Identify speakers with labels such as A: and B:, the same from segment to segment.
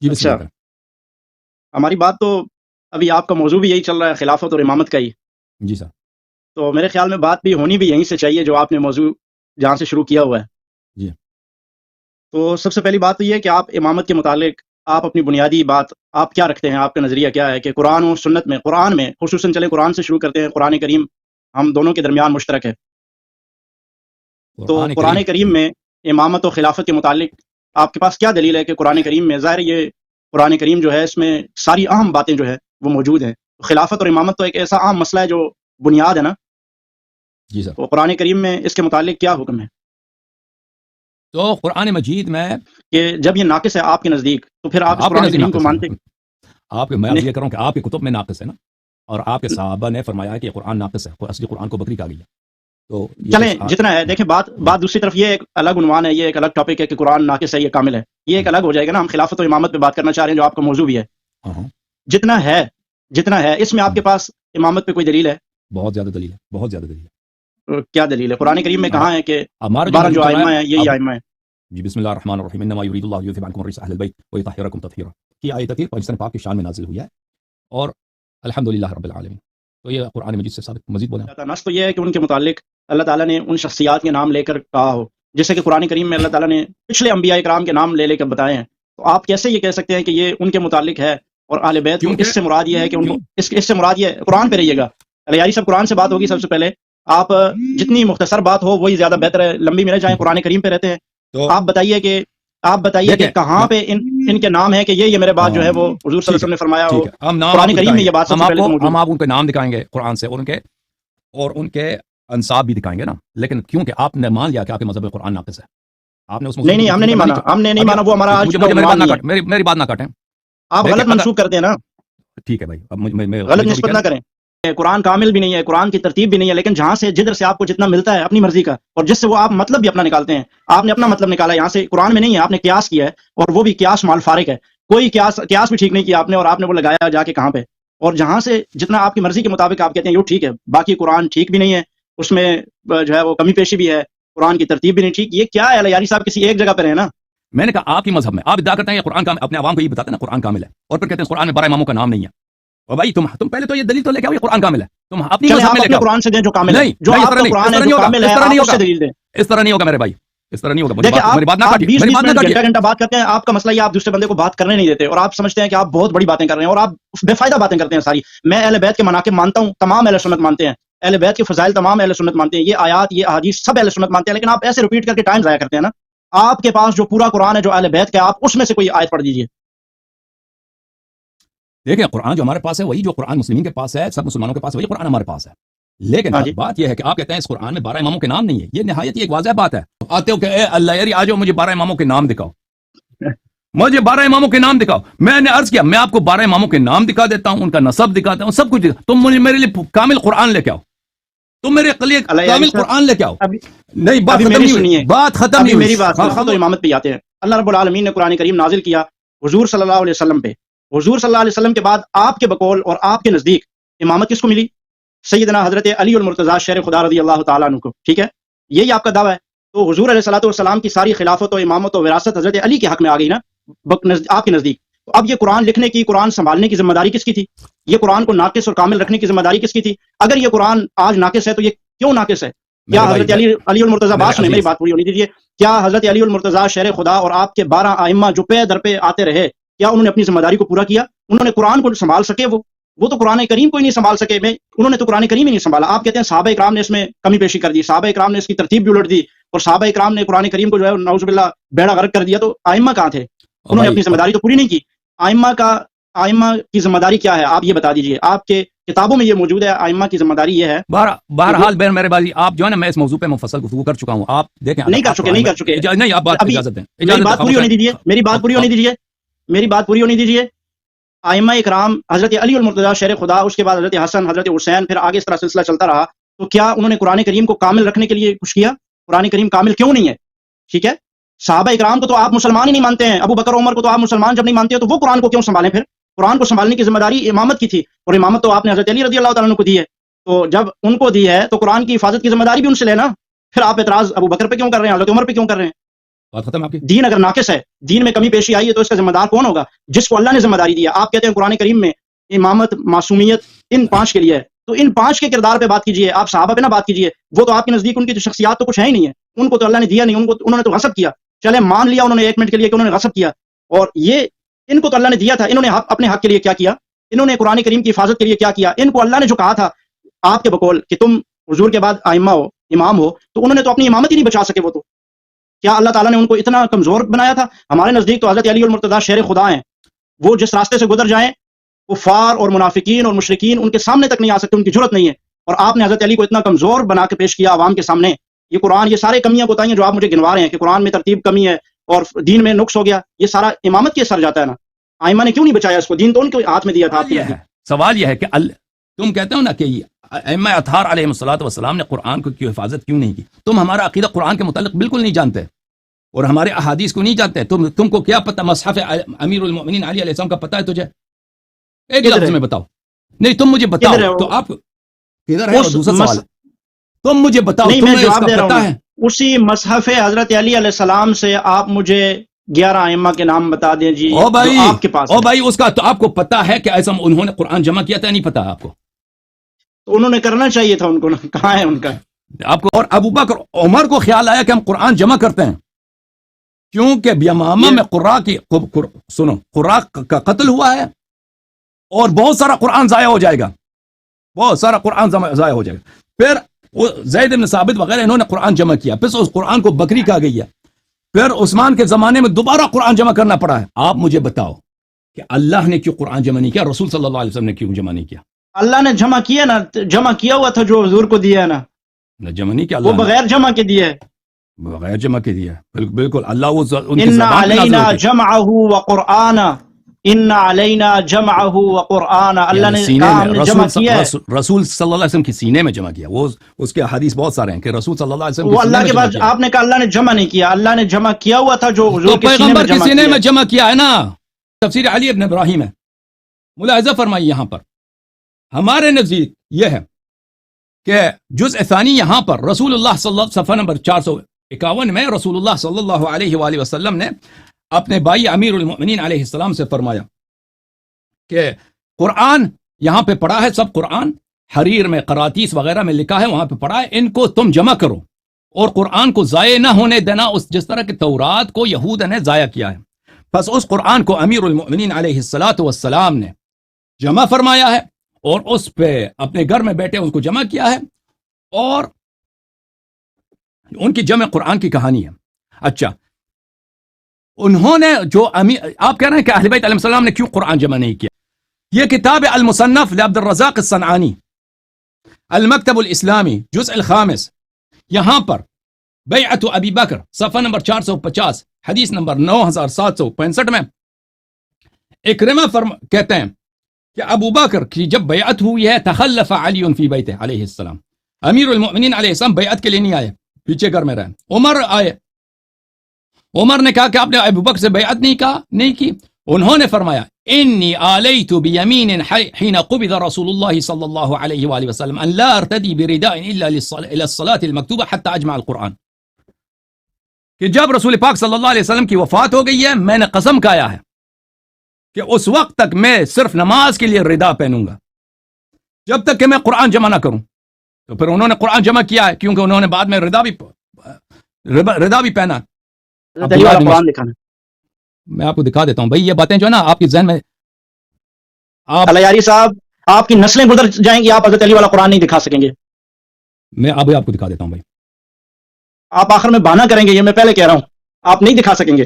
A: جی بسم
B: اچھا،
A: اللہ کریں۔
B: ہماری بات تو ابھی آپ کا موضوع بھی یہی چل رہا ہے، خلافت اور امامت کا ہی۔
A: جی سر۔
B: تو میرے خیال میں بات بھی ہونی بھی یہیں سے چاہیے جو آپ نے موضوع جہاں سے شروع کیا ہوا ہے۔
A: جی
B: تو سب سے پہلی بات تو یہ ہے کہ آپ امامت کے متعلق آپ اپنی بنیادی بات آپ کیا رکھتے ہیں، آپ کا نظریہ کیا ہے کہ قرآن و سنت میں، قرآن میں خصوصاً چلیں قرآن سے شروع کرتے ہیں، قرآن کریم ہم دونوں کے درمیان مشترک ہے۔ تو
A: قرآن
B: قرآن
A: کریم
B: کریم میں امامت و خلافت کے متعلق آپ کے پاس کیا دلیل ہے کہ قرآن کریم میں ظاہر یہ قرآن کریم جو ہے اس میں ساری اہم باتیں جو ہے وہ موجود ہیں۔ خلافت اور امامت تو ایک ایسا اہم مسئلہ ہے جو بنیاد ہے نا،
A: جی سر۔
B: تو قرآن کریم میں اس کے متعلق کیا حکم ہے
A: تو قرآن مجید میں
B: کہ جب یہ ناقص ہے آپ کے نزدیک تو پھر آپ اس
A: آپ کے
B: قرآن
A: نزدیک
B: کریم کو
A: ناقص ہے
B: مانتے
A: نا، آپ کے میں
B: نہیں؟
A: یہ کروں کہ آپ کے کتب میں ناقص ہے نا، اور آپ کے صحابہ نے فرمایا کہ یہ قرآن ناقص ہے، اصلی قرآن کو بکری کہا گیا۔ تو یہ
B: چلیں
A: تو
B: جتنا ہے دیکھیں، بات دوسری طرف یہ ایک الگ عنوان ہے، یہ ایک الگ ٹاپک ہے کہ قرآن ناقص ہے یہ کامل ہے، یہ ایک الگ ہو جائے گا نا۔ ہم خلافت و امامت پہ بات کرنا چاہ رہے ہیں جو آپ کا موضوع بھی ہے۔
A: ہاں ہاں،
B: جتنا ہے اس میں آپ کے پاس امامت پہ کوئی دلیل ہے؟
A: بہت زیادہ دلیل ہے، بہت زیادہ دلیل ہے۔
B: کیا دلیل ہے؟ قرآن کریم میں کہاں ہے کہ
A: ہمارا جو
B: 12
A: موضوع
B: جو
A: چل رہا
B: ائمہ
A: ہے
B: ہیں یہی
A: اب،
B: ائمہ ہیں؟
A: جی بسم اللہ الرحمن الرحیم، انما یرید اللہ لیذهب عنکم الرجس اہل البیت ویطہرکم تطہیرا، یہ آیت ہے پاکستان پاک کی شان میں نازل ہوئی ہے، اور الحمدللہ رب العالمین۔ تو یہ قرآن مجید سے ثابت، مزید بولیں۔
B: نص تو یہ ہے کہ ان کے متعلق اللہ تعالیٰ نے ان شخصیات کے نام لے کر کہا ہو، جیسے کہ قرآن کریم میں اللہ تعالیٰ نے پچھلے انبیاء کرام کے نام لے کر بتائے ہیں۔ تو آپ کیسے یہ کہہ سکتے ہیں کہ یہ ان کے متعلق ہے اور اہل بیت کو اس سے مراد یہ ہے کہ ان کو اس سے مراد یہ ہے؟ قرآن پہ رہیے گا علیاری صاحب، قرآن سے بات ہوگی سب سے پہلے۔ آپ جتنی مختصر بات ہو وہی زیادہ بہتر ہے، لمبی میں نہ جائیں، قرآن کریم پہ رہتے ہیں۔
A: تو
B: آپ بتائیے کہ کہاں پہ ان کے نام ہے کہ یہ میرے بات جو ہے وہ حضور صلی اللہ علیہ وسلم نے فرمایا ہو؟
A: ٹھیک ہے، ہم نام آپ
B: قرآن
A: کو
B: کریم
A: دکھائیں
B: میں
A: گے،
B: یہ بات سب سے پہلے تو موجود
A: ہم
B: ہے۔
A: آپ ان کے نام دکھائیں گے قرآن سے، اور ان کے انصاب بھی دکھائیں گے نا، لیکن کیونکہ آپ نے مان لیا کہ آپ کے مذہب میں قرآن ناقص ہے، آپ نے اس موضوع
B: نہیں، ہم نے نہیں مانا، وہ ہمارا آج کا
A: مجھے میری
B: عنوان
A: بات نہ
B: نہیں ہے۔
A: کاٹیں، میری بات نہ کاٹیں۔
B: آپ
A: دیکھیں
B: غلط منسوخ کرتے ہیں نا،
A: ٹھیک ہے بھائی، اب
B: غلط نسبت نہ کریں۔ قرآن کامل بھی نہیں ہے، قرآن کی ترتیب بھی نہیں ہے، لیکن جہاں سے جدھر سے آپ کو جتنا ملتا ہے اپنی مرضی کا، اور جس سے وہ آپ مطلب بھی اپنا نکالتے ہیں، آپ نے اپنا مطلب نکالا یہاں سے، قرآن میں نہیں ہے، آپ نے قیاس کیا ہے، اور وہ بھی قیاس مال فارق ہے، کوئی قیاس بھی ٹھیک نہیں کیا آپ نے، اور آپ نے وہ لگایا جا کے کہاں پہ، اور جہاں سے جتنا آپ کی مرضی کے مطابق آپ کہتے ہیں یہ ٹھیک ہے، باقی قرآن ٹھیک بھی نہیں ہے، اس میں جو ہے وہ کمی پیشی بھی ہے، قرآن کی ترتیب بھی نہیں ٹھیک۔ یہ کیا ہے یاری صاحب؟ کسی ایک جگہ پہ رہے نا۔
A: میں نے کہا آپ کی مذہب میں آپ ادعا کرتے ہیں کہ قرآن کا، اپنے عوام کو یہ بتاتے ہیں نا قرآن کامل ہے، اور پھر کہتے ہیں قرآن میں 12 اماموں کا نام نہیں ہے۔ اور بھائی تم پہلے تو یہ دلیل تو لے کے آؤ یہ قرآن کامل ہے، تم اپنی
B: چلے
A: مذہب
B: آپ
A: میں لے کے
B: اپنے
A: آؤ۔
B: قرآن سے دیں جو کامل ہے،
A: نہیں
B: جو
A: بھائی، اس
B: آپ
A: طرح
B: کا
A: نہیں،
B: قرآن
A: اس
B: ہے
A: طرح
B: جو
A: نہیں ہوگا،
B: کامل
A: اس
B: ہے،
A: طرح نہیں
B: آپ اس
A: ہوگا،
B: سے دلیل دیں۔
A: اس طرح نہیں ہوگا میرے بھائی، اس طرح نہیں ہوگا،
B: دیکھیں آپ
A: میری بات نہ کاٹیے،
B: 20
A: میری بات نہ
B: منٹ
A: کاٹیے۔
B: گھنٹہ گھنٹہ بات کرتے ہیں، آپ کا مسئلہ یہ آپ دوسرے بندے کو بات کرنے نہیں دیتے، اور آپ سمجھتے ہیں کہ آپ بہت بڑی باتیں کر رہے ہیں، اور آپ بے فائدہ باتیں کرتے ہیں ساری۔ میں اہل بیت کے مناقب مانتا ہوں، تمام اہل سنت مانتے ہیں، اہل بیت کے فضائل تمام اہل سنت مانتے ہیں، یہ آیات یہ احادیث سب اہل سنت مانتے ہیں، لیکن آپ ایسے ریپیٹ کر کے ٹائم ضائع کرتے ہیں نا۔ آپ کے پاس جو پورا قرآن ہے جو اہل بیت کا، آپ اس میں سے کوئی آیت پڑھ دیجئے۔
A: دیکھیں قرآن جو ہمارے پاس ہے وہی جو قرآن مسلمین کے پاس ہے، سب مسلمانوں کے پاس وہی قرآن ہمارے پاس ہے، لیکن
B: ہاں جی،
A: بات یہ ہے کہ آپ کہتے ہیں اس قرآن میں 12 اماموں کے نام نہیں ہے، یہ نہایت ہی ایک واضح بات ہے۔ آتے ہو کہ اے اللہ یاری آ جاؤ مجھے 12 اماموں کے نام دکھاؤ، مجھے 12 اماموں کے نام دکھاؤ۔ میں نے عرض کیا میں آپ کو 12 اماموں کے نام دکھا دیتا ہوں، ان کا نسب دکھاتا ہوں، سب کچھ تم مجھے میرے لیے کامل قرآن لے کے آؤ، تم میرے لیے
B: اللہ یاری
A: کامل
B: صاحب،
A: قرآن لے کے آؤ۔
B: ابھی
A: نہیں بات
B: ابھی
A: ختم
B: میری
A: نہیں
B: سنیے،
A: ہوئی، بات ختم
B: ابھی
A: نہیں ہوئی۔
B: میری بات سنیں، خلافت و امامت پہ آتے ہیں۔ اللہ رب العالمین نے قرآن کریم نازل کیا حضور صلی اللہ علیہ وسلم پہ، حضور صلی اللہ علیہ وسلم کے بعد آپ کے بقول اور آپ کے نزدیک امامت کس کو ملی؟ سیدنا حضرت علی المرتضیٰ شیر خدا رضی اللہ تعالیٰ عنہ کو، ٹھیک ہے؟ یہی آپ کا دعویٰ ہے، تو حضور علیہ الصلوۃ والسلام کی ساری خلافت و امامت و وراثت حضرت علی کے حق میں آ گئی نا آپ کے نزدیک۔ تو اب یہ قرآن لکھنے کی، قرآن سنبھالنے کی ذمہ داری کس کی تھی؟ یہ قرآن کو ناقص اور کامل رکھنے کی ذمہ داری کس کی تھی؟ اگر یہ قرآن آج ناقص ہے تو یہ کیوں ناقص ہے؟ کیا حضرت علی المرتضیٰ، بات سنیں میری بات پوری ہونی دیجیے، کیا حضرت علی المرتضیٰ شیر خدا اور آپ کے 12 ائمہ جو پے در پہ آتے رہے، کیا انہوں نے اپنی ذمہ داری کو پورا کیا؟ انہوں نے قرآن کو سنبھال سکے؟ وہ تو قرآن کریم کو ہی نہیں سنبھال سکے، انہوں نے تو قرآن کریم ہی نہیں سنبھالا۔ آپ کہتے ہیں صحابہ اکرام نے اس میں کمی پیشی کر دی، صحابہ اکرام نے اس کی ترتیب بھی الٹ دی، اور صحابہ اکرام نے قرآن کریم کو جو ہے نعوذ باللہ بیڑا غرق کر دیا، تو ائمہ کہاں تھے؟ انہوں نے اپنی ذمہ داری تو پوری نہیں کی۔ ائمہ کی ذمہ داری کیا ہے آپ یہ بتا دیجئے، آپ کے کتابوں میں یہ موجود ہے، ائمہ کی ذمہ داری یہ ہے۔
A: بہرحال بہن میرے بھائی، آپ جو ہے نا، میں اس موضوع پہ مفصل گفتگو کر چکا ہوں، آپ دیکھیں
B: نہیں کر چکے
A: نہیں، آپ بات اجازت دیں،
B: میری بات پوری ہونی دیجیے، ائمہ اکرام حضرت علی المرتضیٰ شیر خدا، اس کے بعد حضرت حسن، حضرت حسین، پھر آگے اس طرح سلسلہ چلتا رہا، تو کیا انہوں نے قرآن کریم کو کامل رکھنے کے لیے کچھ کیا؟ قرآن کریم کامل کیوں نہیں ہے؟ ٹھیک ہے، صحابہ اکرام کو تو آپ مسلمان ہی نہیں مانتے ہیں، ابو بکر عمر کو تو آپ مسلمان جب نہیں مانتے ہیں تو وہ قرآن کو کیوں سنبھالیں؟ پھر قرآن کو سنبھالنے کی ذمہ داری امامت کی تھی، اور امامت تو آپ نے حضرت علی رضی اللہ تعالیٰ عنہ کو دی ہے، تو جب ان کو دی ہے تو قرآن کی حفاظت کی ذمہ داری بھی ان سے لینا۔ پھر آپ اعتراض ابو بکر پہ کیوں کر رہے ہیں، حضرت عمر پہ کیوں کر رہے ہیں؟
A: بات ختم آپ کی.
B: دین اگر ناقص ہے, دین میں کمی پیشی آئی ہے, تو اس کا ذمہ دار کون ہوگا؟ جس کو اللہ نے ذمہ داری دیا. آپ کہتے ہیں قرآن کریم میں امامت, معصومیت ان 5 کے لیے ہے, تو ان 5 کے کردار پہ بات کیجئے, آپ صحابہ پہ نہ بات کیجئے. وہ تو آپ کے نزدیک ان کی تو شخصیات تو کچھ ہے ہی نہیں ہے, ان کو تو اللہ نے دیا نہیں, انہوں نے تو غصب کیا. چلے مان لیا انہوں نے 1 منٹ کے لیے کہ انہوں نے غصب کیا, اور یہ ان کو تو اللہ نے دیا تھا. انہوں نے اپنے حق کے لیے کیا کیا؟ انہوں نے قرآن کریم کی حفاظت کے لیے کیا کیا؟ ان کو اللہ نے جو کہا تھا آپ کے بقول کہ تم حضور کے بعد ائمہ ہو, امام ہو, تو انہوں نے تو اپنی امامت ہی نہیں بچا سکے. وہ تو کیا اللہ تعالیٰ نے ان کو اتنا کمزور بنایا تھا؟ ہمارے نزدیک تو حضرت علی المرتضیٰ شیر خدا ہیں. وہ جس راستے سے گزر جائیں, کفار اور منافقین اور مشرکین ان کے سامنے تک نہیں آ سکتے, ان کی جرت نہیں ہے. اور آپ نے حضرت علی کو اتنا کمزور بنا کے پیش کیا عوام کے سامنے. یہ قرآن, یہ سارے کمیاں بتائیں جو آپ مجھے گنوا رہے ہیں کہ قرآن میں ترتیب کمی ہے اور دین میں نقص ہو گیا, یہ سارا امامت کے اثر جاتا ہے نا. ائمہ نے کیوں نہیں بچایا اس کو؟ دین تو ان کے ہاتھ میں دیا تھا. آپ
A: سوال یہ ہے کہ تم کہتے ہو نا کہ ائمہ اطہار علیہ الصلوۃ والسلام نے قرآن کو کیوں حفاظت کیوں نہیں کی؟ تم ہمارا عقیدہ قرآن کے متعلق بالکل نہیں جانتے اور ہمارے احادیث کو نہیں جانتے. تم کو کیا پتہ مصحف امیر المؤمنین علی علیہ السلام کا پتہ ہے تجھے؟ ایک لفظ میں بتاؤ. نہیں تم مجھے بتاؤ تو آپ کدھر ہے. اور دوسرا سوال تم مجھے بتاؤ,
B: نہیں,
A: تمہیں
B: میں
A: اس
B: جواب
A: کا
B: دے رہا
A: پتہ
B: ہوں.
A: ہے؟
B: اسی مصحف حضرت علی علیہ السلام سے آپ مجھے 11 ائمہ کے نام بتا دیں جی,
A: او بھائی,
B: جو آپ کے پاس
A: او بھائی, اس کا تو آپ کو پتہ ہے کہ ایسا انہوں نے قرآن جمع کیا تھا, نہیں پتہ آپ کو؟
B: تو انہوں نے کرنا چاہیے تھا ان کو, کہاں ہے ان کا
A: آپ کو؟ اور ابو بکر عمر کو خیال آیا کہ ہم قرآن جمع کرتے ہیں کیونکہ یمامہ میں قرآ کا قتل ہوا ہے اور بہت سارا قرآن ضائع ہو جائے گا, بہت سارا قرآن ضائع ہو جائے گا. پھر زید بن ثابت وغیرہ انہوں نے قرآن جمع کیا, پھر اس قرآن کو بکری کہا گئی ہے. پھر عثمان کے زمانے میں دوبارہ قرآن جمع کرنا پڑا ہے. آپ مجھے بتاؤ کہ اللہ نے کیوں قرآن جمع نہیں کیا, رسول صلی اللہ علیہ وسلم نے کیوں جمع نہیں کیا؟
B: اللہ نے جمع کیا نا, جمع کیا ہوا تھا جو حضور کو دیا ہے نا,
A: جمع نہیں کیا
B: وہ
A: اللہ
B: بغیر جمع کے دیا ہے.
A: نے بغیر جمع کے دیا ہے. بالکل اللہ وہ ان کی
B: ان
A: زبان پہ نازل
B: علینا
A: ہوتی ہے.
B: جمعہ وقرآنا, ان علینا جمعہ وقرآنا, اللہ نے
A: سینے
B: کہا
A: میں
B: ہم نے جمع کیا ہے.
A: رسول صلی اللہ علیہ وسلم کی سینے میں جمع کیا. وہ اس کے حدیث بہت سارے ہیں کہ رسول صلی اللہ علیہ وسلم
B: وہ
A: کی سینے
B: اللہ
A: میں
B: کے
A: جمع
B: پاس,
A: کیا.
B: آپ نے کہا اللہ نے جمع نہیں کیا, اللہ نے جمع کیا ہوا تھا جو
A: تو
B: حضور کے سینے میں
A: پیغمبر کے
B: جمع
A: سینے
B: کیا
A: میں
B: ہے.
A: جمع کیا ہے نا. تفسیر علی ابن ابراہیم ہے, ملاحظہ فرمائیے یہاں پر. ہمارے نزدیک یہ ہے کہ جزء ثانی یہاں پر رسول اللہ صلی اللہ صفحہ نمبر 451 میں رسول اللہ صلی اللہ علیہ وآلہ وسلم نے اپنے بھائی امیر المؤمنین علیہ السلام سے فرمایا کہ قرآن یہاں پہ پڑھا ہے, سب قرآن حریر میں قراتیس وغیرہ میں لکھا ہے, وہاں پہ پڑھا ہے, ان کو تم جمع کرو اور قرآن کو ضائع نہ ہونے دینا, جس طرح کہ تورات کو یہود نے ضائع کیا ہے. بس اس قرآن کو امیر المؤمنین علیہ الصلوۃ والسلام نے جمع فرمایا ہے اور اس پہ اپنے گھر میں بیٹھے اس کو جمع کیا ہے, اور ان کی جمع قرآن کی کہانی ہے. اچھا, انہوں نے جو آپ کہہ رہے ہیں کہ اہل بیت علیہ السلام نے کیوں قرآن جمع نہیں کیا. یہ کتاب المصنف لعبد الرزاق الصنعانی, المکتب الاسلامی, جزء الخامس, یہاں پر بیعت ابی بکر صفحہ نمبر 450 حدیث نمبر 9765 میں اکرمہ کہتے ہیں کہ ابو بکر کی جب بیعت ہوئی ہے, تخلف علی فی بیتہ علیہ السلام, امیر المؤمنین علیہ السلام بیعت کے لیے نہیں آئے, پیچھے گھر میں رہے. عمر آئے, عمر نے کہا کہ آپ نے ابو بکر سے بیعت نہیں کی. انہوں نے فرمایا انی آلیت بیمین حین قبض رسول اللہ صلی اللہ علیہ وآلہ وسلم ان لا ارتدی برداء الا الى الصلاة المکتوبہ حتی اجمع القرآن, کہ جب رسول پاک صلی اللہ علیہ وسلم کی وفات ہو گئی ہے, میں نے قسم کھایا ہے کہ اس وقت تک میں صرف نماز کے لیے ردا پہنوں گا جب تک کہ میں قرآن جمع نہ کروں. تو پھر انہوں نے قرآن جمع کیا ہے کیونکہ انہوں نے بعد میں ردا بھی پہنا.
B: قرآن دکھانا,
A: میں آپ کو دکھا دیتا ہوں بھائی, یہ باتیں جو ہے نا آپ کے ذہن میں, آپ
B: یاری صاحب آپ کی نسلیں گزر جائیں گی, آپ حضرت علی والا قرآن نہیں دکھا سکیں گے.
A: میں ابھی آپ کو دکھا دیتا ہوں بھائی.
B: آپ آخر میں بہانہ کریں گے, یہ میں پہلے کہہ رہا ہوں, آپ نہیں دکھا سکیں گے.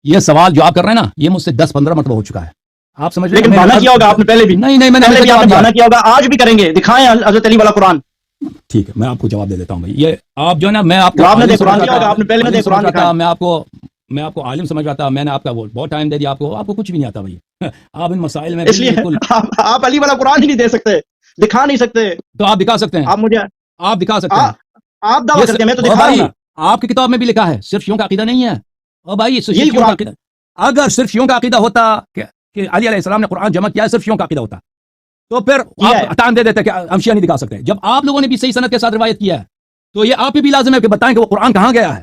A: یہ سوال جو آپ کر رہے ہیں نا, یہ مجھ سے 10-15 مرتبہ ہو چکا ہے, آپ سمجھ
B: لیکن بہانہ کیا ہوگا آپ نے پہلے بھی.
A: نہیں میں نے
B: بہانہ کیا ہوگا, آج بھی کریں گے, دکھائیں حضرت علی والا قرآن.
A: ٹھیک ہے, میں آپ کو جواب دے دیتا ہوں بھائی. یہ آپ جو ہے نا, میں آپ کو میں آپ کو عالم سمجھ رہا تھا, میں نے آپ کا بہت ٹائم دے دیا, آپ کو کچھ بھی نہیں آتا بھائی. آپ ان مسائل میں
B: اس لیے آپ علی والا قرآن ہی نہیں دے سکتے, دکھا نہیں سکتے.
A: تو آپ دکھا سکتے ہیں, آپ دکھا سکتے ہیں,
B: آپ دعویٰ کرتے ہیں, میں تو دکھا رہا ہوں.
A: آپ کی کتاب میں بھی لکھا ہے, صرف شیعوں کا عقیدہ نہیں ہے. اور بھائی اگر صرف شیعوں کا عقیدہ ہوتا کہ علی علیہ السلام نے قرآن جمع کیا ہے, صرف شیعوں کا عقیدہ ہوتا, تو پھر آپ ٹائم دے دیتے کہ ہم شیعہ نہیں دکھا سکتے. جب آپ لوگوں نے بھی صحیح سند کے ساتھ روایت کیا ہے, تو یہ آپ ہی بھی لازم ہے کہ بتائیں کہ وہ قرآن کہاں گیا ہے.